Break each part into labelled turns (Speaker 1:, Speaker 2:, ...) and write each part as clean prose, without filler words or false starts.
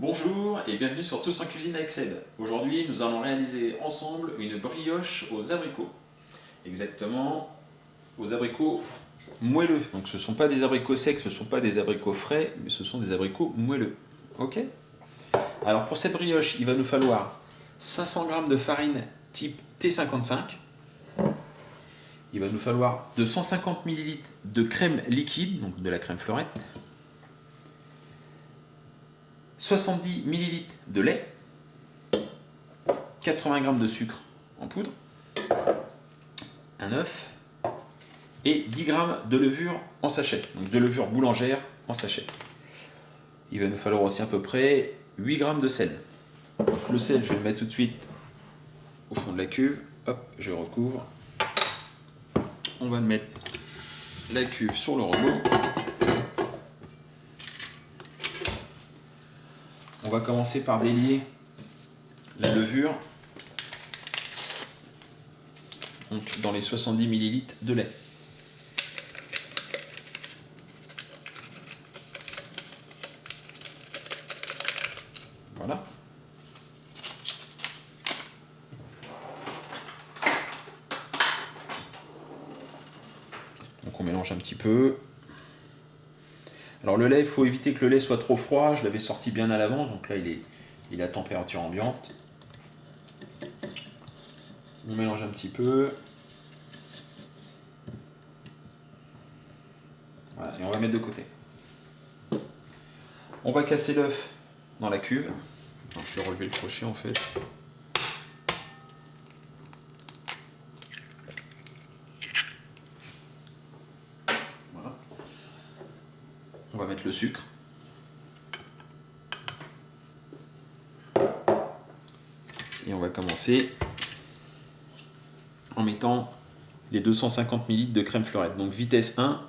Speaker 1: Bonjour et bienvenue sur Tous en cuisine avec Seb. Aujourd'hui, nous allons réaliser ensemble une brioche aux abricots. Exactement, aux abricots moelleux. Donc ce ne sont pas des abricots secs, ce ne sont pas des abricots frais, mais ce sont des abricots moelleux. Ok? Alors pour cette brioche, il va nous falloir 500 g de farine type T55. Il va nous falloir 250 ml de crème liquide, donc de la crème fleurette. 70 ml de lait, 80 g de sucre en poudre, un œuf et 10 g de levure en sachet, donc de levure boulangère en sachet. Il va nous falloir aussi à peu près 8 g de sel. Donc le sel, je vais le mettre tout de suite au fond de la cuve. Hop, je recouvre. On va mettre la cuve sur le robot. On va commencer par délier la levure donc dans les 70 ml de lait. Voilà. Donc on mélange un petit peu. Alors le lait, il faut éviter que le lait soit trop froid. Je l'avais sorti bien à l'avance, donc là il est à température ambiante. On mélange un petit peu. Voilà, et on va mettre de côté. On va casser l'œuf dans la cuve. Donc, je vais relever le crochet en fait. Voilà. On va mettre le sucre. Et on va commencer en mettant les 250 ml de crème fleurette. Donc vitesse 1.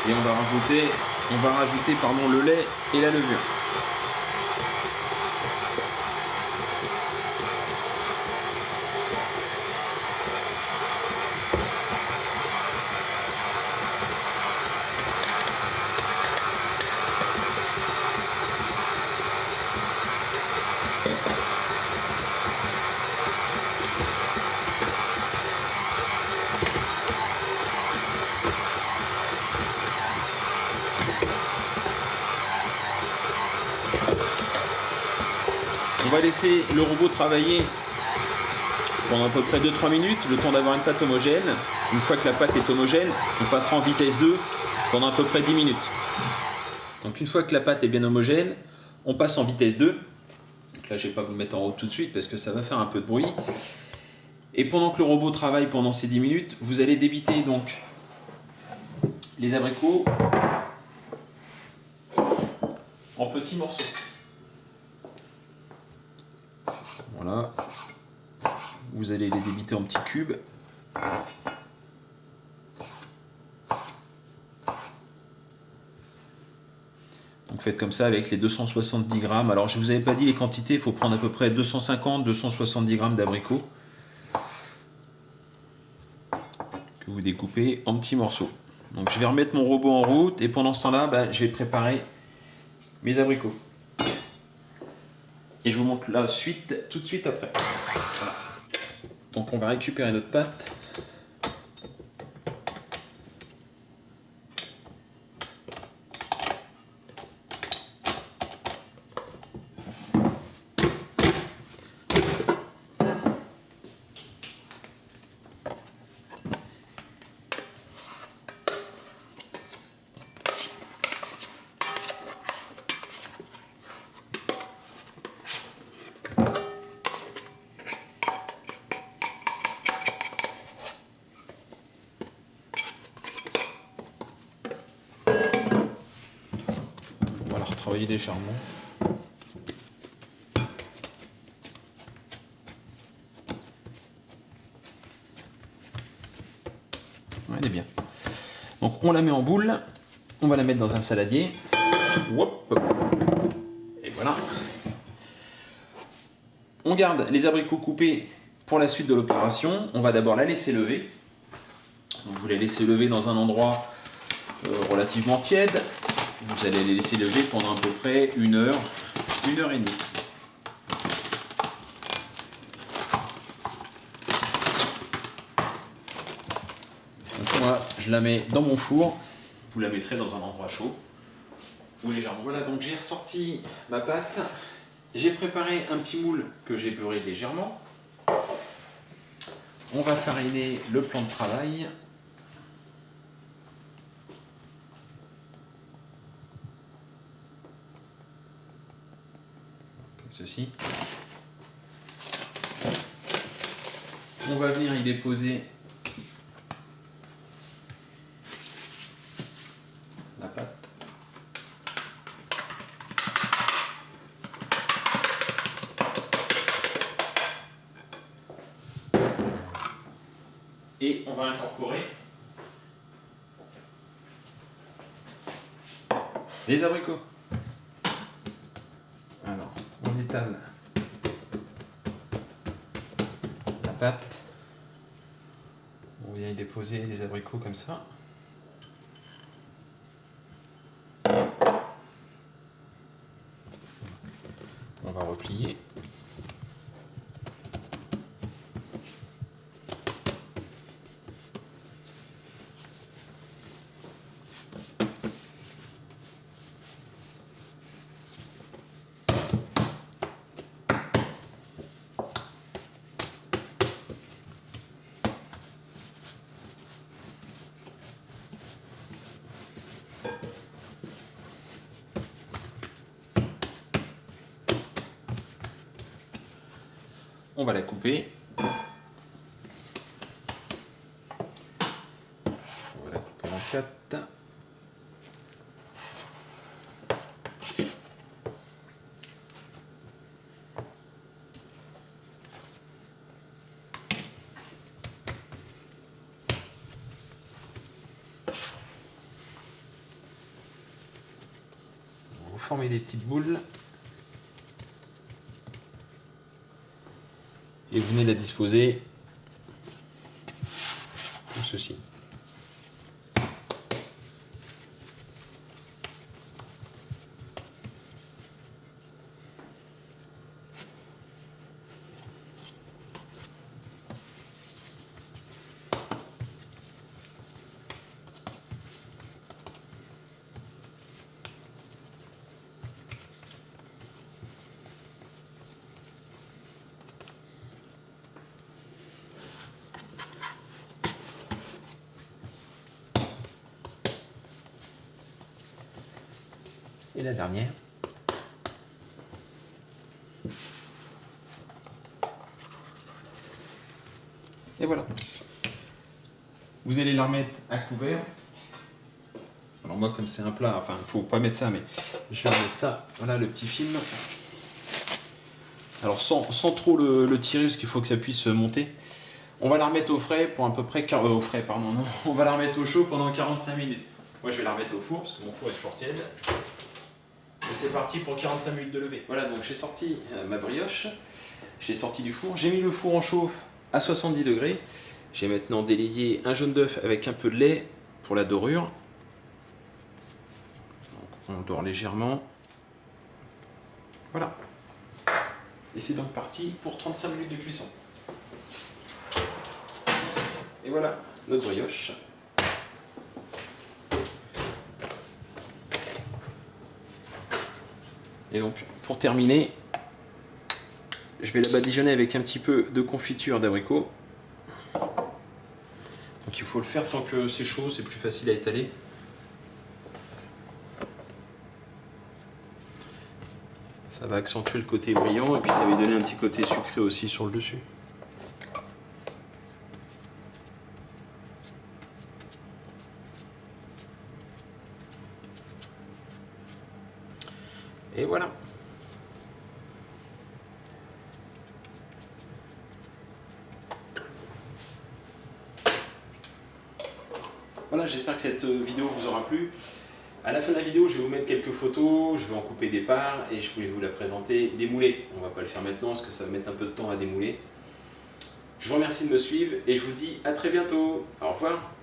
Speaker 1: Et on va rajouter le lait et la levure. On va laisser le robot travailler pendant à peu près 2-3 minutes, le temps d'avoir une pâte homogène. Une fois que la pâte est homogène, on passera en vitesse 2 pendant à peu près 10 minutes. Donc une fois que la pâte est bien homogène, on passe en vitesse 2. Donc là, je ne vais pas vous le mettre en route tout de suite parce que ça va faire un peu de bruit. Et pendant que le robot travaille pendant ces 10 minutes, vous allez débiter donc les abricots en petits morceaux. Voilà. Vous allez les débiter en petits cubes. Donc faites comme ça avec les 270 grammes. Alors je ne vous avais pas dit les quantités, il faut prendre à peu près 250-270 grammes d'abricots que vous découpez en petits morceaux. Donc je vais remettre mon robot en route et pendant ce temps-là, je vais préparer mes abricots. Et je vous montre la suite tout de suite après. Voilà. Donc on va récupérer notre pâte. Travailler des charbons. Ouais, elle est bien. Donc on la met en boule, on va la mettre dans un saladier. Hop. Et voilà. On garde les abricots coupés pour la suite de l'opération. On va d'abord la laisser lever. Donc vous la laissez lever dans un endroit relativement tiède. Vous allez les laisser lever pendant à peu près 1 heure, 1 heure et demie. Donc moi, je la mets dans mon four. Vous la mettrez dans un endroit chaud ou légèrement. Voilà, donc j'ai ressorti ma pâte. J'ai préparé un petit moule que j'ai beurré légèrement. On va fariner le plan de travail. Comme ceci. On va venir y déposer la pâte. Et on va incorporer les abricots. Alors, on étale la pâte. On vient y déposer les abricots comme ça. On va replier. On va la couper. On va la couper en 4. Vous formez des petites boules. Et vous venez la disposer comme ceci. Et la dernière. Et voilà. Vous allez la remettre à couvert. Alors moi, comme c'est un plat, enfin, il ne faut pas mettre ça, mais je vais remettre ça. Voilà le petit film. Alors sans trop le tirer, parce qu'il faut que ça puisse monter. On va la remettre au frais pour à peu près... au frais, pardon, non. On va la remettre au chaud pendant 45 minutes. Moi, je vais la remettre au four, parce que mon four est toujours tiède. Et c'est parti pour 45 minutes de levée. Voilà, donc j'ai sorti ma brioche. Je l'ai sorti du four. J'ai mis le four en chauffe à 70 degrés. J'ai maintenant délayé un jaune d'œuf avec un peu de lait pour la dorure. Donc, on dore légèrement. Voilà. Et c'est donc parti pour 35 minutes de cuisson. Et voilà notre brioche. Et donc, pour terminer, je vais la badigeonner avec un petit peu de confiture d'abricot. Donc il faut le faire tant que c'est chaud, c'est plus facile à étaler. Ça va accentuer le côté brillant et puis ça va lui donner un petit côté sucré aussi sur le dessus. Et voilà. Voilà.
Speaker 2: Voilà, j'espère que cette vidéo vous aura plu. À la fin de la vidéo, je vais vous mettre quelques photos, je vais en couper des parts et je voulais vous la présenter démoulée. On ne va pas le faire maintenant parce que ça va mettre un peu de temps à démouler. Je vous remercie de me suivre et je vous dis à très bientôt. Au revoir.